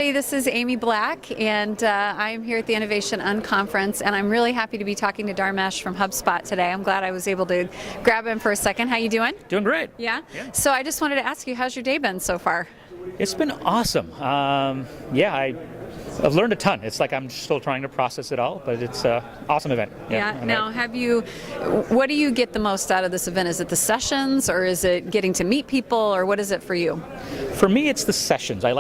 Hey, this is Amy Black, and I'm here at the Innovation unConference, and I'm really happy to be talking to Dharmesh from HubSpot today. I'm glad I was able to grab him for a second. How you doing? Doing great. Yeah? So I just wanted to ask you, how's your day been so far? It's been awesome. I've learned a ton. It's like I'm still trying to process it all, but it's an awesome event. Yeah. Now, what do you get the most out of this event? Is it the sessions, or is it getting to meet people, or what is it for you? For me, it's the sessions. I'm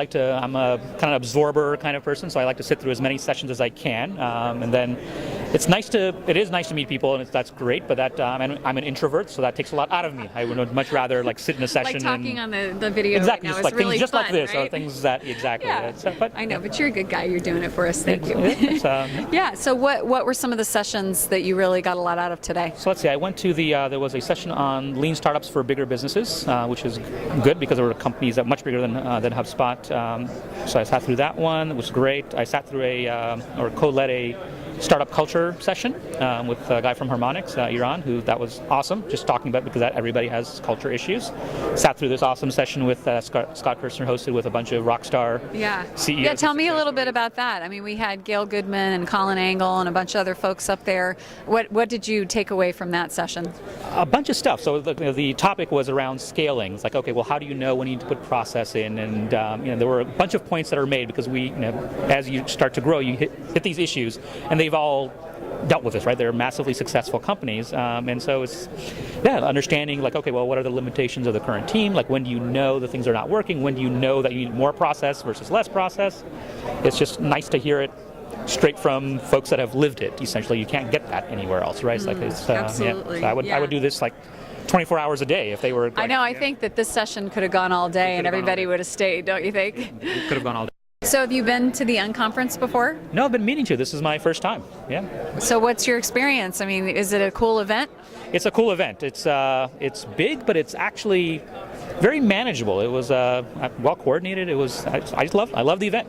a kind of absorber kind of person, so I like to sit through as many sessions as I can, and then it is nice to meet people, and that's great. But I'm an introvert, so that takes a lot out of me. I would much rather sit in a session. Like talking on the video exactly, right now. just like it's really things just fun, like this, right? or things that exactly. Yeah. I know, but you're a good guy. You're doing it for us. Thank you. Yeah. So what were some of the sessions that you really got a lot out of today? So let's see. I went to there was a session on lean startups for bigger businesses, which is good because there were companies that much bigger than HubSpot. So I sat through that one. It was great. I sat through or co-led a startup culture session with a guy from Harmonix, Iran, that was awesome, just talking about, because everybody has culture issues. Sat through this awesome session with Scott Kirstner, hosted with a bunch of rock star CEOs. Yeah, tell me a little bit about that. I mean, we had Gail Goodman and Colin Angle and a bunch of other folks up there. What did you take away from that session? A bunch of stuff. So the topic was around scaling. It's like, okay, well, how do you know when you need to put process in? And there were a bunch of points that are made because as you start to grow, you hit these issues, and they've all dealt with this, right? They're massively successful companies, and so it's understanding okay, well, what are the limitations of the current team? Like, when do you know the things are not working? When do you know that you need more process versus less process? It's just nice to hear it straight from folks that have lived it. Essentially, you can't get that anywhere else, right? Absolutely. So I would do this 24 hours a day if they were. I know. I think that this session could have gone all day, and everybody would have stayed. Don't you think? It could have gone all day. So have you been to the unConference before? No, I've been meaning to. This is my first time. Yeah. So what's your experience? I mean, is it a cool event? It's a cool event. It's big, but it's actually very manageable. It was well coordinated. It was. I love the event.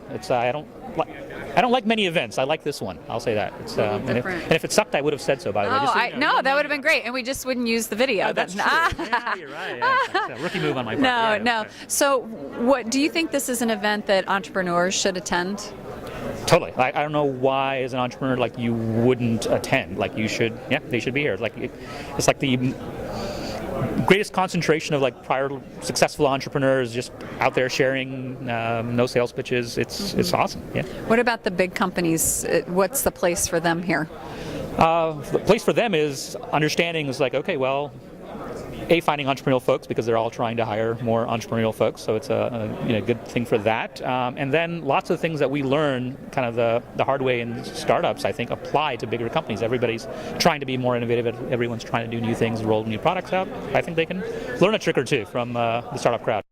I don't like many events. I like this one. I'll say that. And if it sucked, I would have said so. By the way. No, that would have been great, and we just wouldn't use the video. That's true. Yeah, you're right. Yeah, rookie move on my part. No. So, what do you think this is an event that entrepreneurs should attend? Totally. I don't know why, as an entrepreneur, you wouldn't attend. You should. Yeah, they should be here. It's like the greatest concentration of prior successful entrepreneurs just out there sharing, no sales pitches. It's awesome. Yeah. What about the big companies? What's the place for them here? The place for them is understanding okay, well, finding entrepreneurial folks, because they're all trying to hire more entrepreneurial folks, so it's a good thing for that. And then lots of things that we learn kind of the hard way in startups, I think, apply to bigger companies. Everybody's trying to be more innovative. Everyone's trying to do new things, roll new products out. I think they can learn a trick or two from the startup crowd.